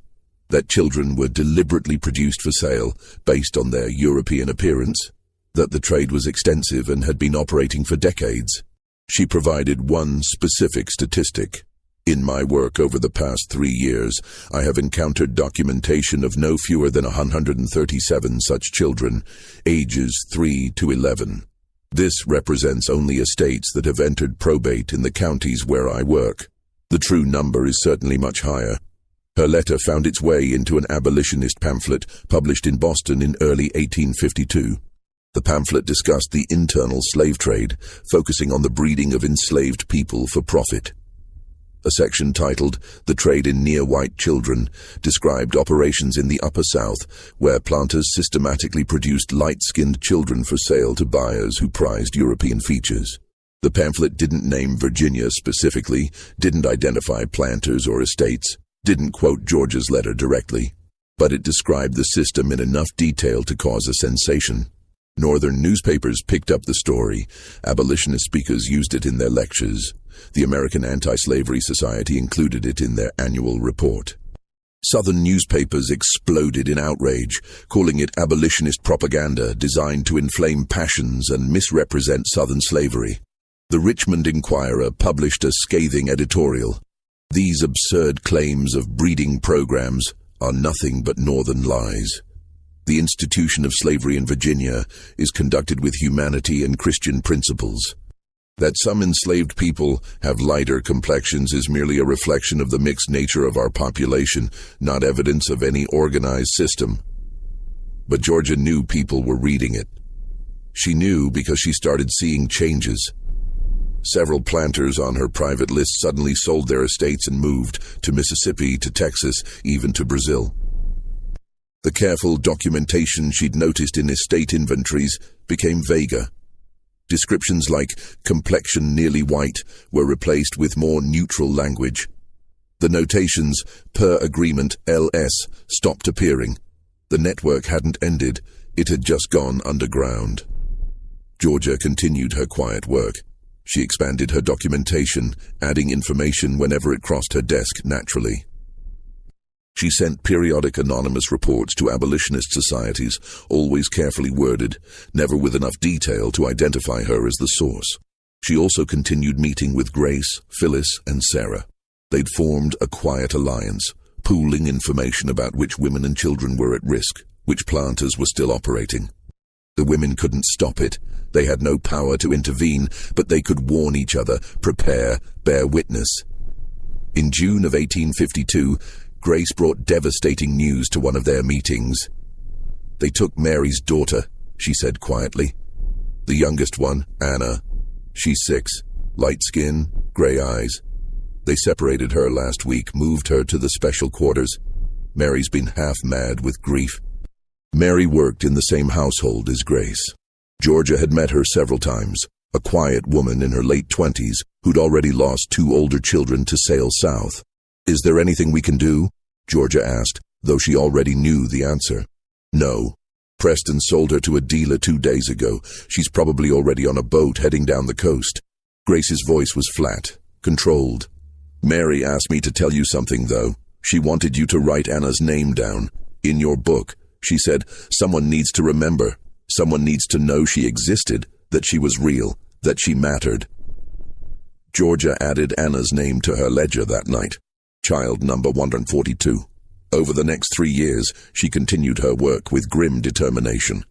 that children were deliberately produced for sale based on their European appearance, that the trade was extensive and had been operating for decades. She provided one specific statistic. In my work over the past 3 years, I have encountered documentation of no fewer than 137 such children, ages 3 to 11. This represents only estates that have entered probate in the counties where I work. The true number is certainly much higher. Her letter found its way into an abolitionist pamphlet published in Boston in early 1852. The pamphlet discussed the internal slave trade, focusing on the breeding of enslaved people for profit. A section titled "The Trade in Near-White Children" described operations in the Upper South, where planters systematically produced light-skinned children for sale to buyers who prized European features. The pamphlet didn't name Virginia specifically, didn't identify planters or estates, didn't quote Georgia's letter directly, but it described the system in enough detail to cause a sensation. Northern newspapers picked up the story. Abolitionist speakers used it in their lectures. The American Anti-Slavery Society included it in their annual report. Southern newspapers exploded in outrage, calling it abolitionist propaganda designed to inflame passions and misrepresent Southern slavery. The Richmond Enquirer published a scathing editorial. "These absurd claims of breeding programs are nothing but Northern lies. The institution of slavery in Virginia is conducted with humanity and Christian principles. That some enslaved people have lighter complexions is merely a reflection of the mixed nature of our population, not evidence of any organized system." But Georgia knew people were reading it. She knew because she started seeing changes. Several planters on her private list suddenly sold their estates and moved to Mississippi, to Texas, even to Brazil. The careful documentation she'd noticed in estate inventories became vaguer. Descriptions like "complexion nearly white" were replaced with more neutral language. The notations "per agreement LS" stopped appearing. The network hadn't ended, it had just gone underground. Georgia continued her quiet work. She expanded her documentation, adding information whenever it crossed her desk naturally. She sent periodic anonymous reports to abolitionist societies, always carefully worded, never with enough detail to identify her as the source. She also continued meeting with Grace, Phyllis, and Sarah. They'd formed a quiet alliance, pooling information about which women and children were at risk, which planters were still operating. The women couldn't stop it. They had no power to intervene, but they could warn each other, prepare, bear witness. In June of 1852, Grace brought devastating news to one of their meetings. "They took Mary's daughter," she said quietly. "The youngest one, Anna. She's 6, light skin, gray eyes. They separated her last week, moved her to the special quarters. Mary's been half mad with grief." Mary worked in the same household as Grace. Georgia had met her several times, a quiet woman in her late 20s who'd already lost 2 older children to sail south. "Is there anything we can do?" Georgia asked, though she already knew the answer. "No. Preston sold her to a dealer 2 days ago. She's probably already on a boat heading down the coast." Grace's voice was flat, controlled. "Mary asked me to tell you something, though. She wanted you to write Anna's name down. In your book, she said, someone needs to remember. Someone needs to know she existed, that she was real, that she mattered." Georgia added Anna's name to her ledger that night. Child number 142. Over the next 3 years, she continued her work with grim determination.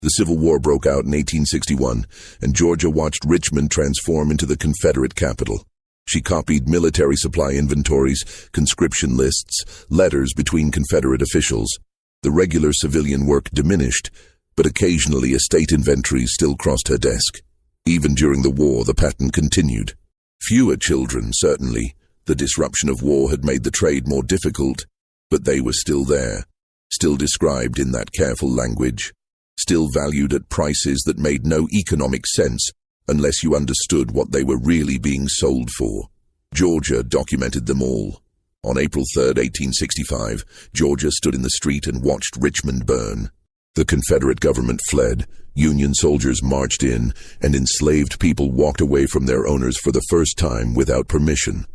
The Civil War broke out in 1861, and Georgia watched Richmond transform into the Confederate capital. She copied military supply inventories, conscription lists, letters between Confederate officials. The regular civilian work diminished, but occasionally estate inventories still crossed her desk. Even during the war, the pattern continued. Fewer children, certainly. The disruption of war had made the trade more difficult, but they were still there, still described in that careful language, still valued at prices that made no economic sense unless you understood what they were really being sold for. Georgia documented them all. On April 3, 1865, Georgia stood in the street and watched Richmond burn. The Confederate government fled, Union soldiers marched in, and enslaved people walked away from their owners for the first time without permission.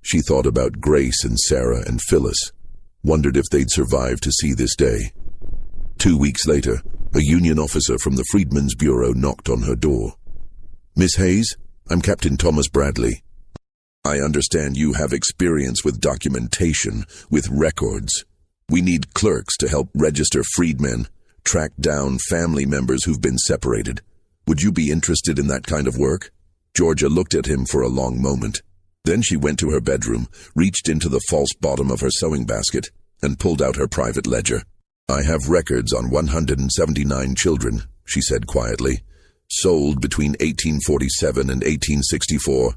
She thought about Grace and Sarah and Phyllis, wondered if they'd survive to see this day. 2 weeks later, a Union officer from the Freedmen's Bureau knocked on her door. "Miss Hayes, I'm Captain Thomas Bradley. I understand you have experience with documentation, with records. We need clerks to help register freedmen, track down family members who've been separated. Would you be interested in that kind of work?" Georgia looked at him for a long moment. Then she went to her bedroom, reached into the false bottom of her sewing basket, and pulled out her private ledger. "I have records on 179 children," she said quietly, "sold between 1847 and 1864.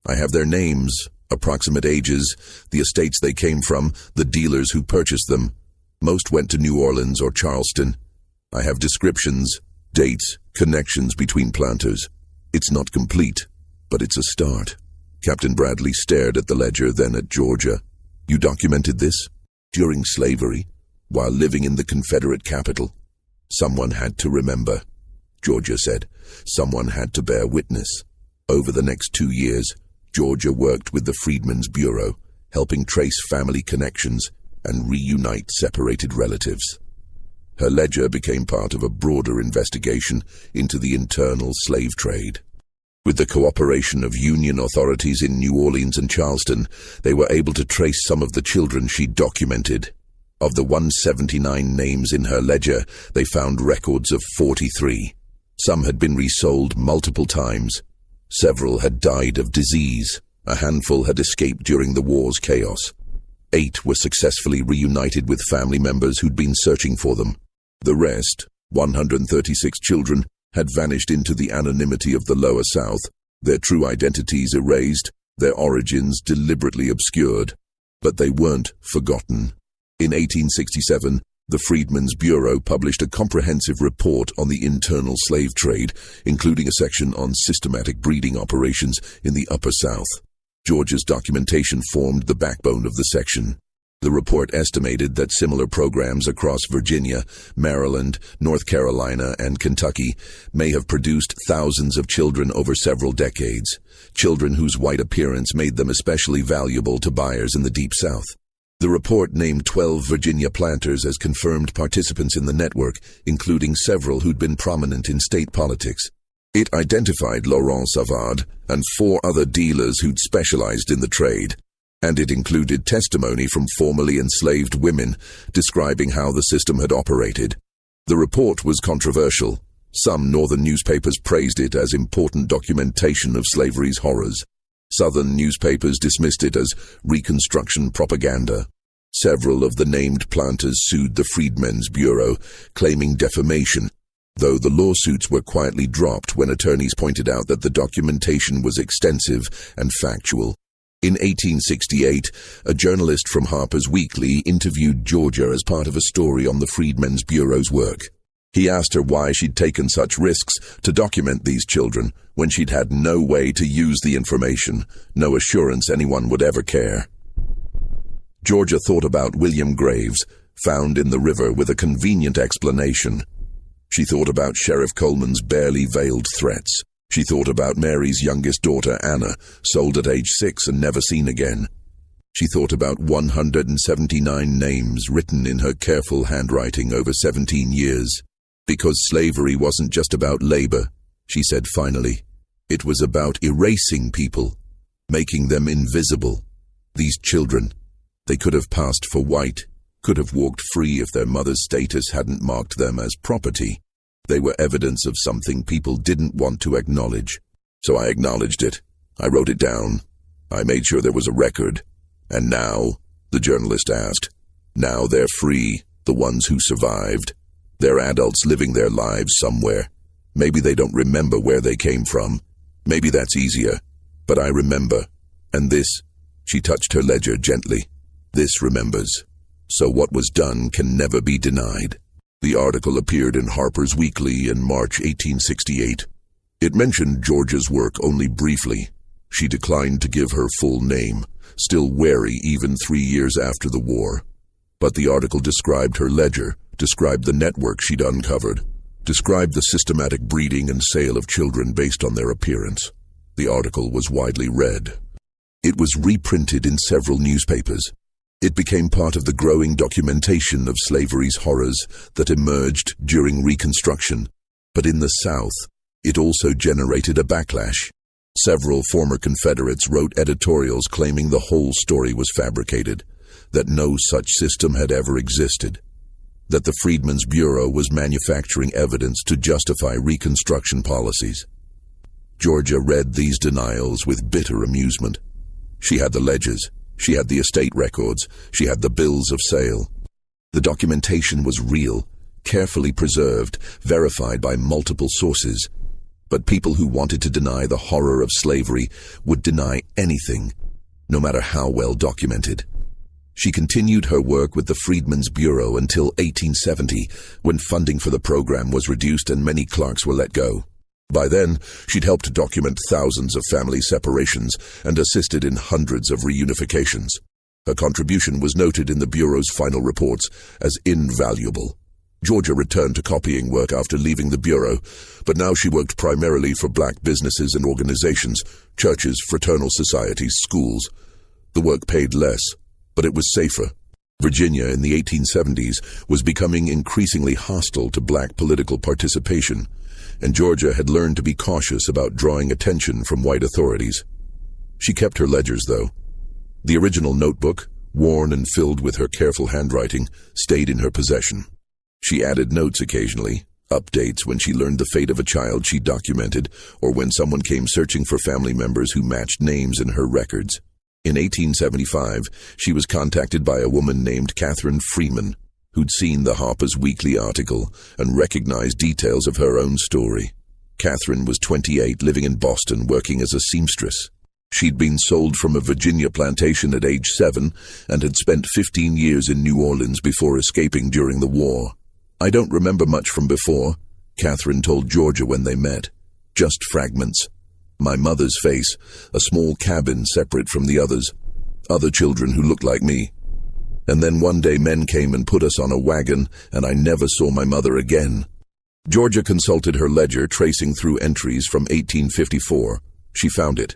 I have their names, approximate ages, the estates they came from, the dealers who purchased them. Most went to New Orleans or Charleston. I have descriptions, dates, connections between planters. It's not complete, but it's a start." Captain Bradley stared at the ledger, then at Georgia. "You documented this? During slavery? While living in the Confederate capital?" "Someone had to remember," Georgia said. "Someone had to bear witness." Over the next 2 years, Georgia worked with the Freedmen's Bureau, helping trace family connections and reunite separated relatives. Her ledger became part of a broader investigation into the internal slave trade. With the cooperation of Union authorities in New Orleans and Charleston, they were able to trace some of the children she documented. Of the 179 names in her ledger, they found records of 43. Some had been resold multiple times. Several had died of disease. A handful had escaped during the war's chaos. 8 were successfully reunited with family members who'd been searching for them. The rest, 136 children, had vanished into the anonymity of the Lower South, their true identities erased, their origins deliberately obscured. But they weren't forgotten. In 1867, the Freedmen's Bureau published a comprehensive report on the internal slave trade, including a section on systematic breeding operations in the Upper South. Georgia's documentation formed the backbone of the section. The report estimated that similar programs across Virginia, Maryland, North Carolina, and Kentucky may have produced thousands of children over several decades, children whose white appearance made them especially valuable to buyers in the Deep South. The report named 12 Virginia planters as confirmed participants in the network, including several who'd been prominent in state politics. It identified Laurent Savard and 4 other dealers who'd specialized in the trade, and it included testimony from formerly enslaved women describing how the system had operated. The report was controversial. Some northern newspapers praised it as important documentation of slavery's horrors. Southern newspapers dismissed it as Reconstruction propaganda. Several of the named planters sued the Freedmen's Bureau, claiming defamation, though the lawsuits were quietly dropped when attorneys pointed out that the documentation was extensive and factual. In 1868, a journalist from Harper's Weekly interviewed Georgia as part of a story on the Freedmen's Bureau's work. He asked her why she'd taken such risks to document these children when she'd had no way to use the information, no assurance anyone would ever care. Georgia thought about William Graves, found in the river with a convenient explanation. She thought about Sheriff Coleman's barely veiled threats. She thought about Mary's youngest daughter, Anna, sold at age 6 and never seen again. She thought about 179 names written in her careful handwriting over 17 years. Because slavery wasn't just about labor, she said finally. It was about erasing people, making them invisible. These children, they could have passed for white, could have walked free if their mother's status hadn't marked them as property. They were evidence of something people didn't want to acknowledge. So I acknowledged it. I wrote it down. I made sure there was a record. And now, the journalist asked, now they're free, the ones who survived. They're adults living their lives somewhere. Maybe they don't remember where they came from. Maybe that's easier. But I remember. And this, she touched her ledger gently, this remembers. So what was done can never be denied. The article appeared in Harper's Weekly in March 1868. It mentioned Georgia's work only briefly. She declined to give her full name, still wary even 3 years after the war. But the article described her ledger, described the network she'd uncovered, described the systematic breeding and sale of children based on their appearance. The article was widely read. It was reprinted in several newspapers. It became part of the growing documentation of slavery's horrors that emerged during Reconstruction. But in the South, it also generated a backlash. Several former Confederates wrote editorials claiming the whole story was fabricated, that no such system had ever existed, that the Freedmen's Bureau was manufacturing evidence to justify Reconstruction policies. Georgia read these denials with bitter amusement. She had the ledgers. She had the estate records. She had the bills of sale. The documentation was real, carefully preserved, verified by multiple sources. But people who wanted to deny the horror of slavery would deny anything, no matter how well documented. She continued her work with the Freedmen's Bureau until 1870, when funding for the program was reduced and many clerks were let go. By then, she'd helped document thousands of family separations and assisted in hundreds of reunifications. Her contribution was noted in the Bureau's final reports as invaluable. Georgia returned to copying work after leaving the Bureau, but now she worked primarily for black businesses and organizations, churches, fraternal societies, schools. The work paid less, but it was safer. Virginia in the 1870s was becoming increasingly hostile to black political participation, and Georgia had learned to be cautious about drawing attention from white authorities. She kept her ledgers, though. The original notebook, worn and filled with her careful handwriting, stayed in her possession. She added notes occasionally, updates when she learned the fate of a child she documented, or when someone came searching for family members who matched names in her records. In 1875, she was contacted by a woman named Catherine Freeman, who'd seen the Harper's Weekly article and recognized details of her own story. Catherine was 28, living in Boston, working as a seamstress. She'd been sold from a Virginia plantation at age 7 and had spent 15 years in New Orleans before escaping during the war. "I don't remember much from before," Catherine told Georgia when they met. "Just fragments. My mother's face, a small cabin separate from the others, other children who looked like me. And then one day men came and put us on a wagon, and I never saw my mother again." Georgia consulted her ledger, tracing through entries from 1854. She found it.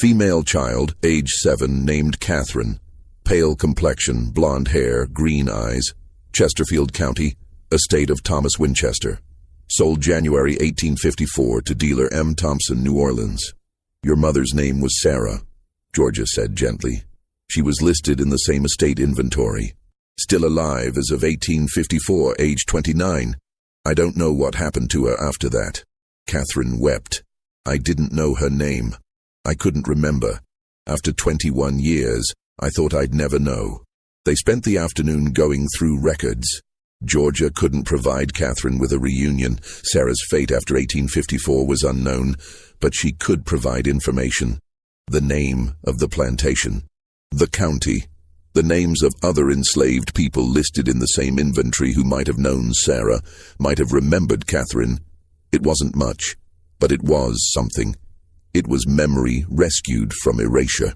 Female child, age 7, named Catherine. Pale complexion, blonde hair, green eyes. Chesterfield County, estate of Thomas Winchester. Sold January 1854 to dealer M. Thompson, New Orleans. "Your mother's name was Sarah," Georgia said gently. "She was listed in the same estate inventory. Still alive as of 1854, age 29. I don't know what happened to her after that." Catherine wept. "I didn't know her name. I couldn't remember. After 21 years, I thought I'd never know." They spent the afternoon going through records. Georgia couldn't provide Catherine with a reunion. Sarah's fate after 1854 was unknown, but she could provide information. The name of the plantation, the county, the names of other enslaved people listed in the same inventory who might have known Sarah, might have remembered Catherine. It wasn't much, but it was something. It was memory rescued from erasure.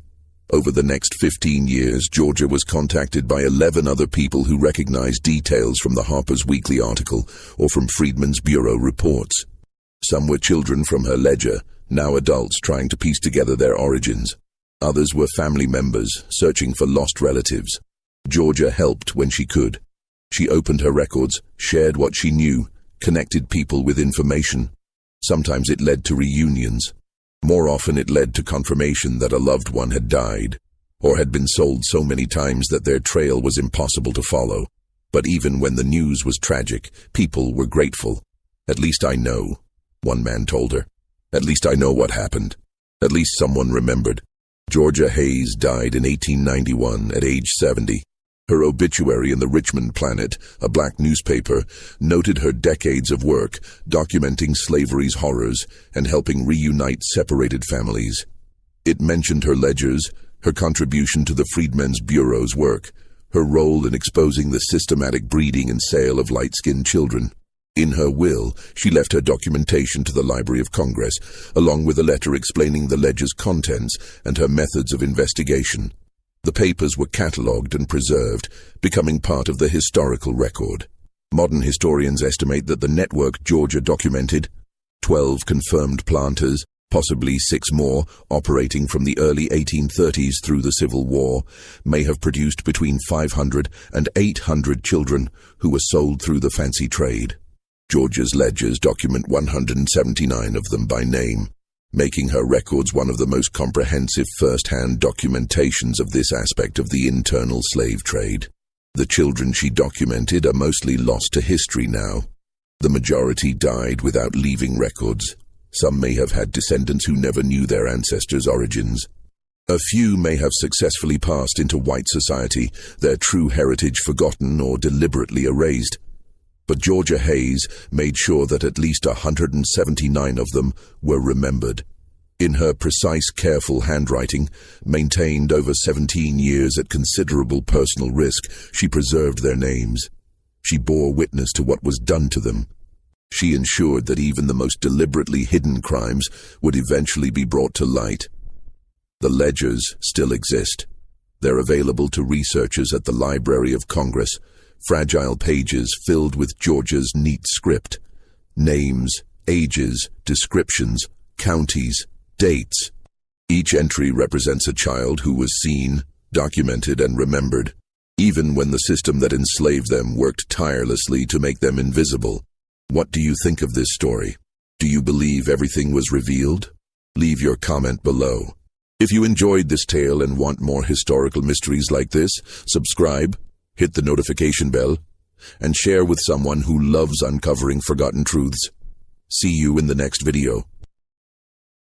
Over the next 15 years, Georgia was contacted by 11 other people who recognized details from the Harper's Weekly article or from Freedmen's Bureau reports. Some were children from her ledger, now adults trying to piece together their origins. Others were family members searching for lost relatives. Georgia helped when she could. She opened her records, shared what she knew, connected people with information. Sometimes it led to reunions. More often it led to confirmation that a loved one had died, or had been sold so many times that their trail was impossible to follow. But even when the news was tragic, people were grateful. "At least I know," one man told her. "At least I know what happened. At least someone remembered." Georgia Hayes died in 1891 at age 70. Her obituary in the Richmond Planet, a black newspaper, noted her decades of work documenting slavery's horrors and helping reunite separated families. It mentioned her ledgers, her contribution to the Freedmen's Bureau's work, her role in exposing the systematic breeding and sale of light-skinned children. In her will, she left her documentation to the Library of Congress, along with a letter explaining the ledger's contents and her methods of investigation. The papers were catalogued and preserved, becoming part of the historical record. Modern historians estimate that the network Georgia documented, 12 confirmed planters, possibly 6 more, operating from the early 1830s through the Civil War, may have produced between 500 and 800 children who were sold through the fancy trade. Georgia's ledgers document 179 of them by name, making her records one of the most comprehensive first-hand documentations of this aspect of the internal slave trade. The children she documented are mostly lost to history now. The majority died without leaving records. Some may have had descendants who never knew their ancestors' origins. A few may have successfully passed into white society, their true heritage forgotten or deliberately erased. But Georgia Hayes made sure that at least 179 of them were remembered. In her precise, careful handwriting, maintained over 17 years at considerable personal risk, she preserved their names. She bore witness to what was done to them. She ensured that even the most deliberately hidden crimes would eventually be brought to light. The ledgers still exist. They're available to researchers at the Library of Congress, fragile pages filled with Georgia's neat script. Names, ages, descriptions, counties, dates. Each entry represents a child who was seen, documented, and remembered, even when the system that enslaved them worked tirelessly to make them invisible. What do you think of this story? Do you believe everything was revealed? Leave your comment below. If you enjoyed this tale and want more historical mysteries like this, subscribe, hit the notification bell, and share with someone who loves uncovering forgotten truths. See you in the next video.